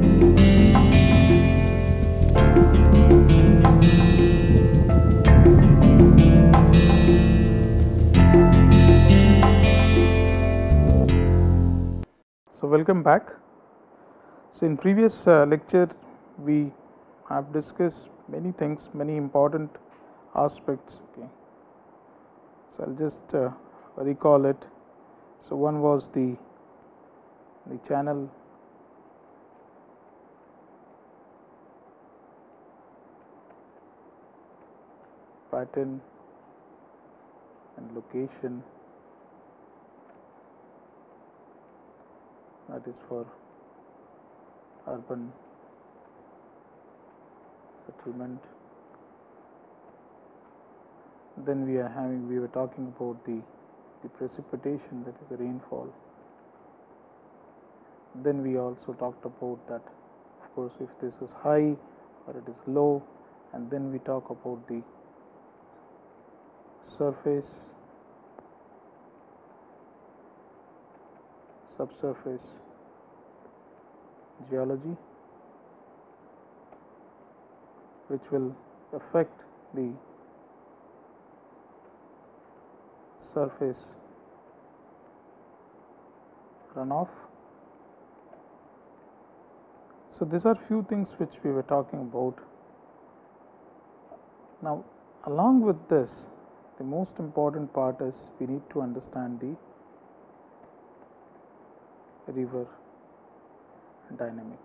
So, welcome back. So, in previous lecture we have discussed many things, many important aspects. Okay. So, I will just recall it. So, one was the channel pattern and location, that is for urban settlement. Then we were talking about the precipitation, that is the rainfall. Then we also talked about that, of course, if this is high or it is low, and then we talk about the surface, subsurface geology, which will affect the surface runoff. So, these are few things which we were talking about. Now, along with this, the most important part is we need to understand the river dynamics.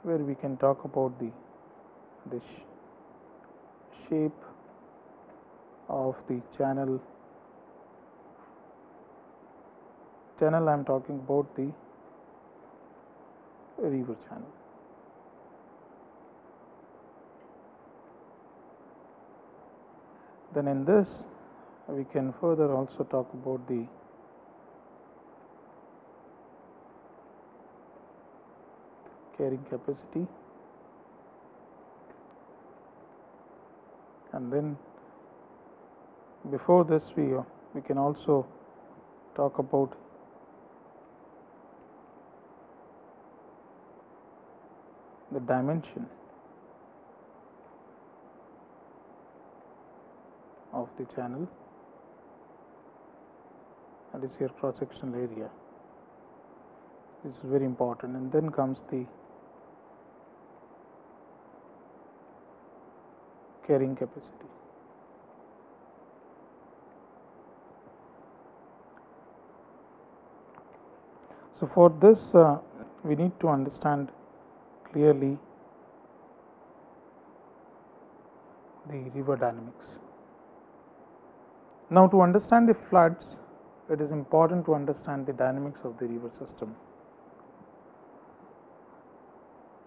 Where we can talk about the shape of the channel. I am talking about the river channel. Then in this we can further also talk about the carrying capacity, and then before this we can also talk about the dimension of the channel, that is your cross sectional area. This is very important, and then comes the carrying capacity. So, for this we need to understand clearly the river dynamics. Now, to understand the floods, it is important to understand the dynamics of the river system.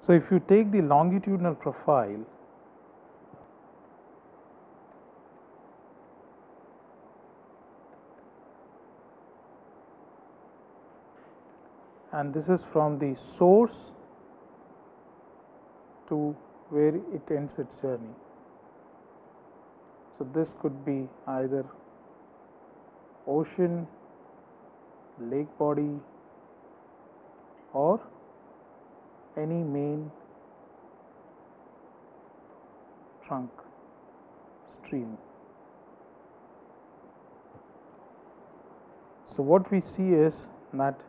So, if you take the longitudinal profile, and this is from the source to where it ends its journey. So, this could be either ocean, lake body, or any main trunk stream. So, what we see is that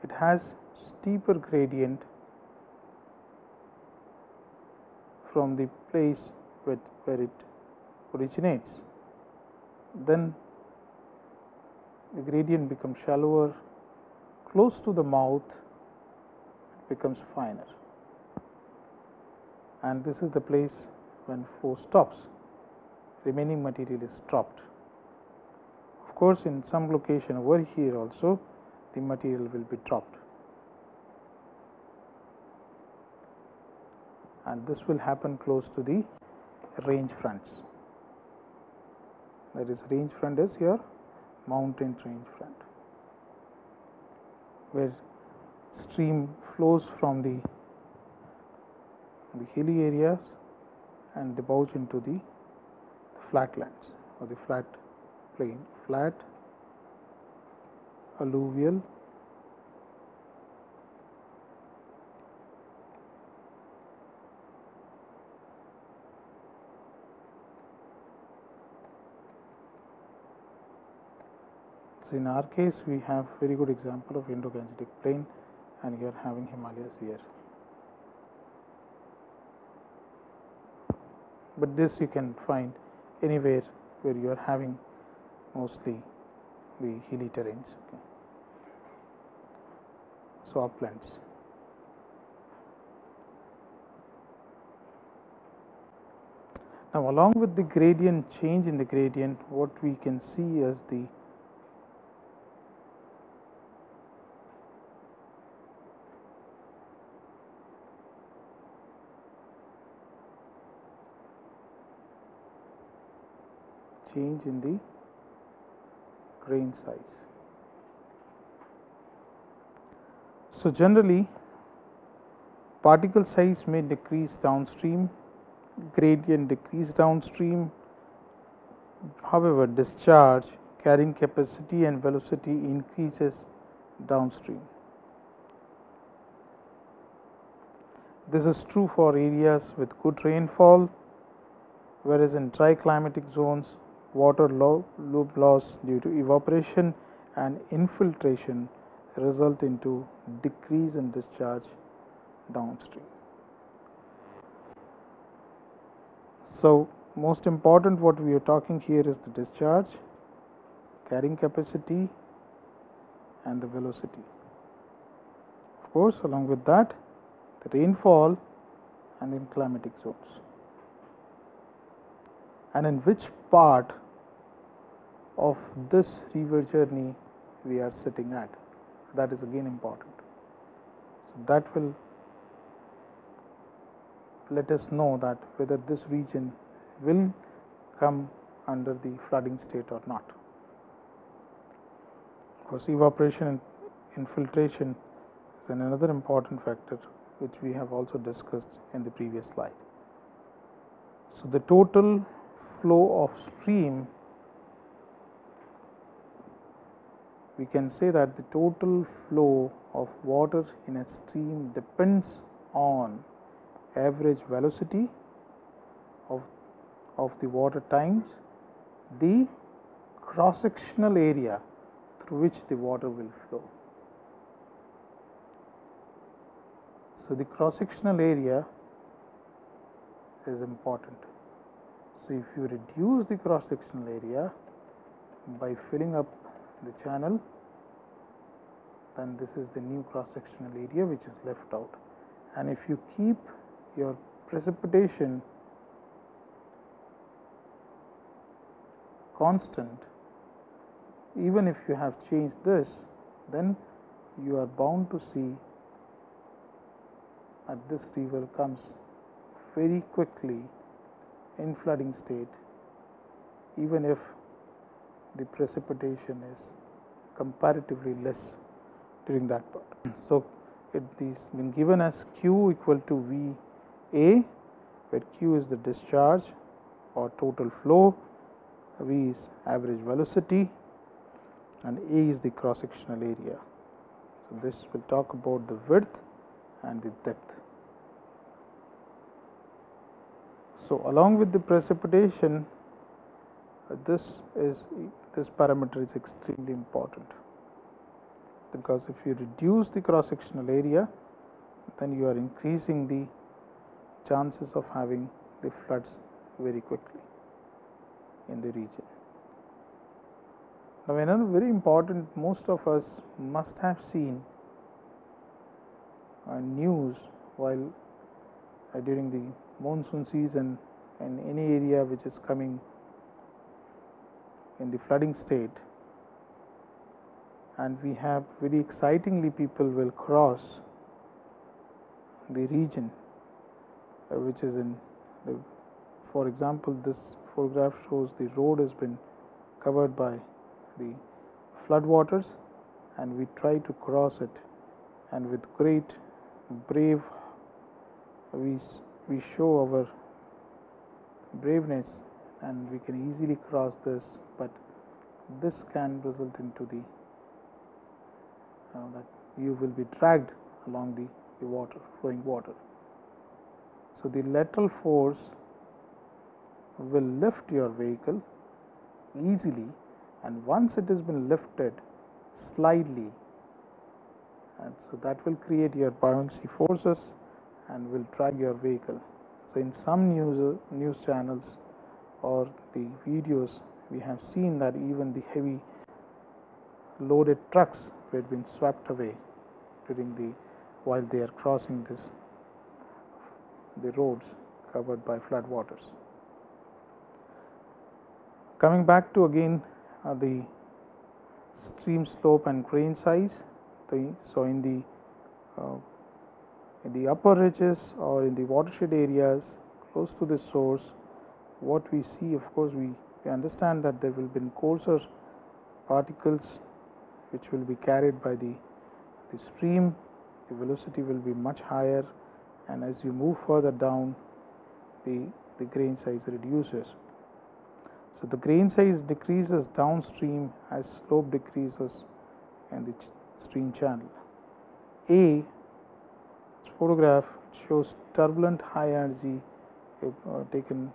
it has steeper gradient from the place where it originates. Then the gradient becomes shallower, close to the mouth it becomes finer, and this is the place when flow stops, remaining material is dropped. Of course, in some location over here also the material will be dropped, and this will happen close to the range fronts. That is, range front is your mountain range front, where stream flows from the hilly areas and debouch into the flatlands or the flat plain, flat alluvial, so in our case we have very good example of Indo-Gangetic plain, and you are having Himalayas here. But this you can find anywhere where you are having mostly the hilly terrains. Okay. So uplands. Now, along with the gradient, change in the gradient, what we can see as the change in the grain size. So generally, particle size may decrease downstream, gradient decrease downstream. However, discharge, carrying capacity and velocity increases downstream. This is true for areas with good rainfall, whereas in dry climatic zones, water loop loss due to evaporation and infiltration result into decrease in discharge downstream. So, most important what we are talking here is the discharge, carrying capacity and the velocity. Of course, along with that, the rainfall and in climatic zones. And in which part of this river journey we are sitting at, that is again important. So that will let us know that whether this region will come under the flooding state or not. Of course, evaporation and infiltration is another important factor which we have also discussed in the previous slide. So the total flow of stream, we can say that the total flow of water in a stream depends on average velocity of the water times the cross-sectional area through which the water will flow. So the cross-sectional area is important. So if you reduce the cross-sectional area by filling up the channel, then this is the new cross-sectional area which is left out. And if you keep your precipitation constant, even if you have changed this, then you are bound to see that this river comes very quickly in flooding state, even if the precipitation is comparatively less during that part. So it is been given as Q equal to VA, where Q is the discharge or total flow, V is average velocity, and A is the cross-sectional area. So this will talk about the width and the depth. So along with the precipitation, this parameter is extremely important, because if you reduce the cross-sectional area, then you are increasing the chances of having the floods very quickly in the region. Now, another very important, most of us must have seen news while during the monsoon season in any area which is coming in the flooding state, and we have very excitingly people will cross the region which is in the, for example, this photograph shows the road has been covered by the flood waters, and we try to cross it, and with great brave we show our braveness, and we can easily cross this, but this can result into the that you will be dragged along the water, flowing water. So the lateral force will lift your vehicle easily, and once it has been lifted slightly, and so that will create your buoyancy forces and will drag your vehicle. So in some news channels or the videos, we have seen that even the heavy loaded trucks were being swept away while they are crossing the roads covered by flood waters. Coming back to again the stream slope and grain size. So in the upper ridges or in the watershed areas close to the source, what we see, of course, we understand that there will be coarser particles which will be carried by the stream. The velocity will be much higher, and as you move further down, the grain size reduces. So the grain size decreases downstream as slope decreases in the stream channel. This photograph shows turbulent high energy taken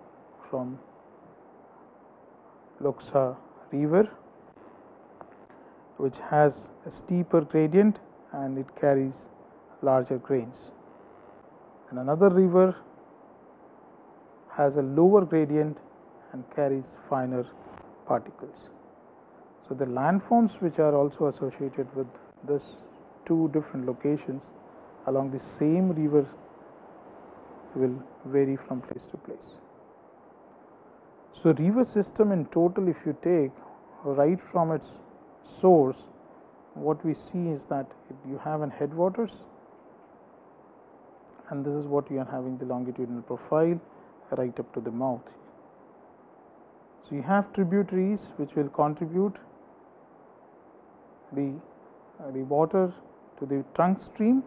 from Loksa river, which has a steeper gradient and it carries larger grains. And another river has a lower gradient and carries finer particles. So the landforms which are also associated with this two different locations along the same river will vary from place to place. So river system in total, if you take right from its source, what we see is that you have an headwaters, and this is what you are having the longitudinal profile right up to the mouth. So you have tributaries which will contribute the water to the trunk stream,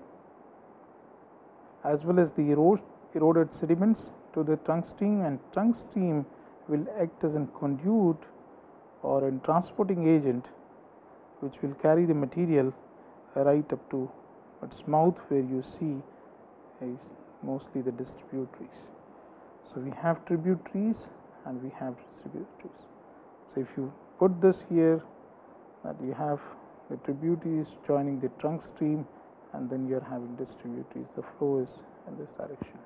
as well as the eroded sediments to the trunk stream, and trunk stream will act as a conduit or a transporting agent which will carry the material right up to its mouth, where you see is mostly the distributaries. So we have tributaries and we have distributaries. So if you put this here, that you have the tributaries joining the trunk stream, and then you are having distributaries. The flow is in this direction.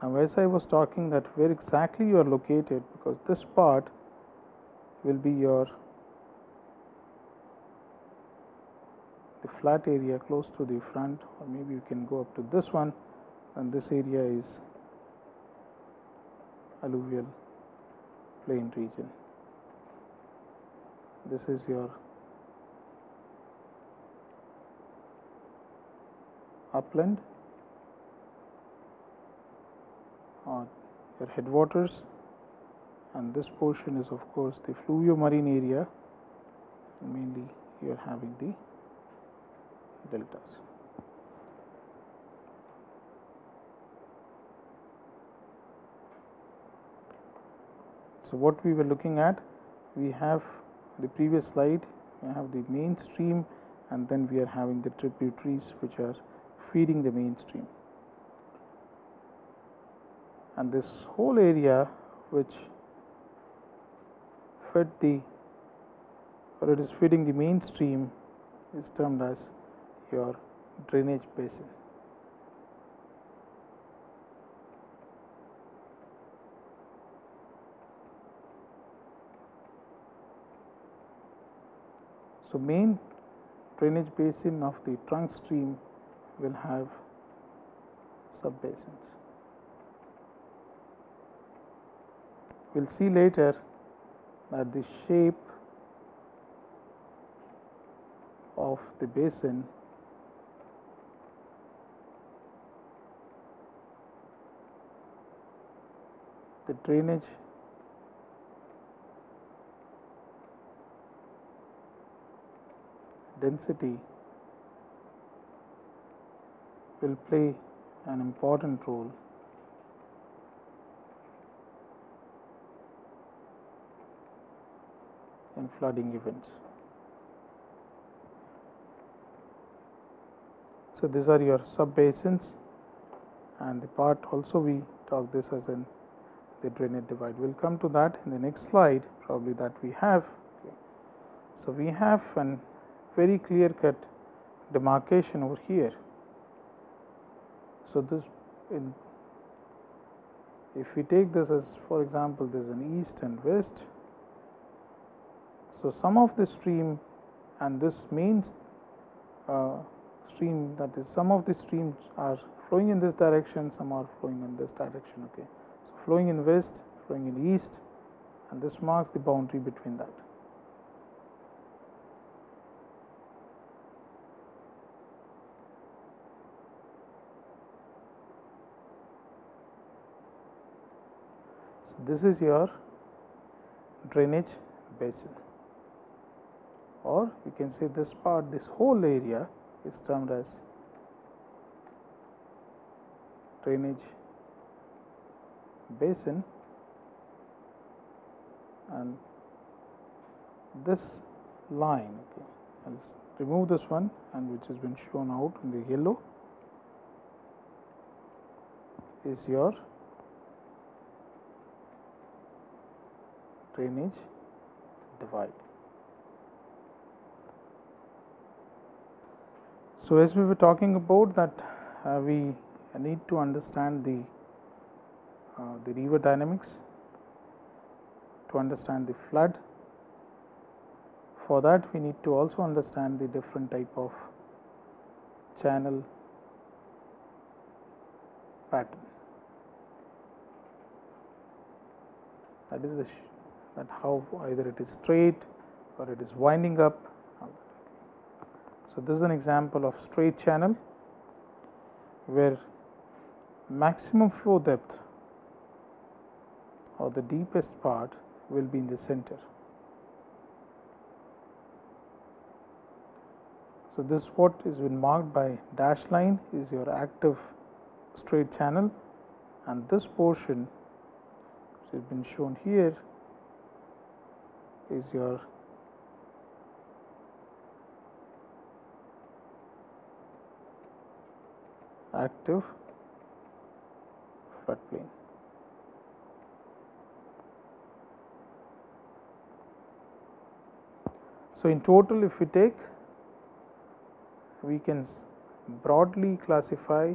Now, as I was talking, that where exactly you are located, because this part will be the flat area close to the front, or maybe you can go up to this one, and this area is alluvial plain region. This is your upland, or your headwaters, and this portion is of course the fluvio-marine area, and mainly you are having the deltas. So what we were looking at, we have the previous slide, we have the main stream, and then we are having the tributaries which are feeding the main stream. And this whole area which it is feeding the main stream is termed as your drainage basin. So main drainage basin of the trunk stream will have subbasins. We will see later that the shape of the basin the drainage density will play an important role . in flooding events. So these are your sub-basins, and the part also we talk this as in the drainage divide. We will come to that in the next slide probably that we have. Okay. So we have a very clear cut demarcation over here. So this if we take this as, for example, there is an east and west. So some of the stream and this main stream, that is, some of the streams are flowing in this direction, some are flowing in this direction. Okay, so flowing in west, flowing in east, and this marks the boundary between that. So this is your drainage basin, or we can say this part, this whole area is termed as drainage basin, and this line, okay, I will remove this one, and which has been shown out in the yellow, is your drainage divide. So as we were talking about that, we need to understand the river dynamics to understand the flood. For that, we need to also understand the different type of channel pattern. That is that how either it is straight or it is winding up. So this is an example of straight channel where maximum flow depth or the deepest part will be in the center. So this what is been marked by dash line is your active straight channel, and this portion which has been shown here is your active floodplain. So in total, if we take, we can broadly classify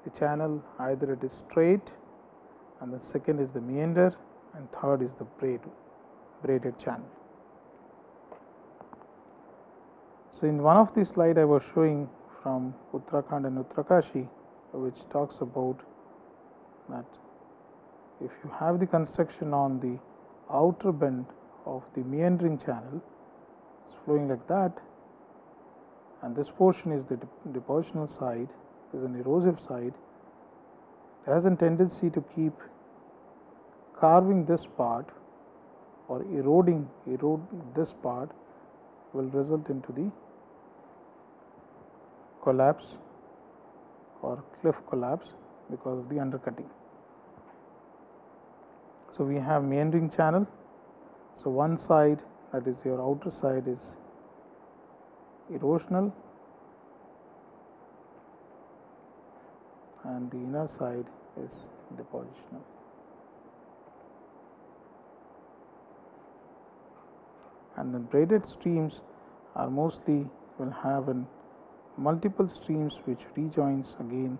the channel, either it is straight, and the second is the meander, and third is the braided channel. So in one of the slide I was showing from Uttarakhand and Uttarakashi, which talks about that if you have the construction on the outer bend of the meandering channel, it's flowing like that, and this portion is the depositional side, there is an erosive side, it has a tendency to keep carving this part or erode this part, will result into the collapse or cliff collapse because of the undercutting. So we have meandering channel. So one side, that is your outer side, is erosional, and the inner side is depositional. And the braided streams are mostly will have multiple streams which rejoins again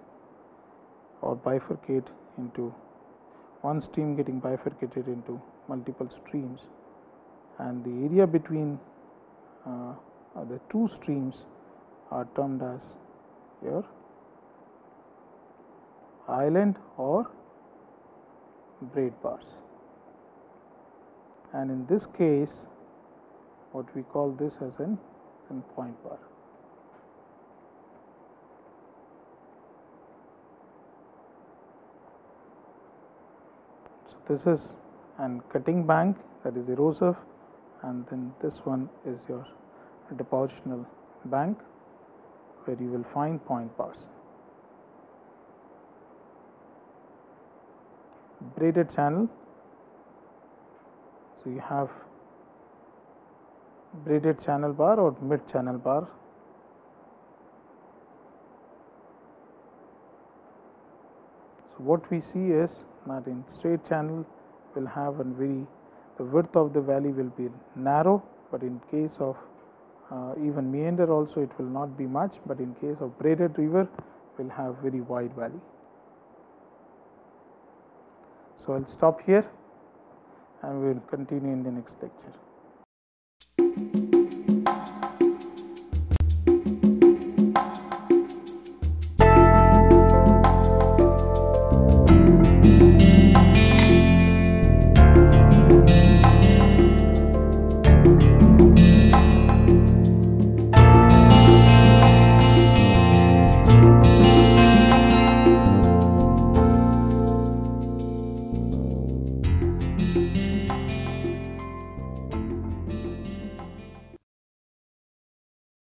or bifurcate into one stream getting bifurcated into multiple streams, and the area between the two streams are termed as your island or braid bars, and in this case what we call this as an point bar. So this is an cutting bank, that is erosive, and then this one is your depositional bank where you will find point bars. Braided channel, so you have braided channel bar or mid channel bar. So what we see is that in straight channel will have the width of the valley will be narrow, but in case of even meander also it will not be much, but in case of braided river will have very wide valley. So I'll stop here and we will continue in the next lecture.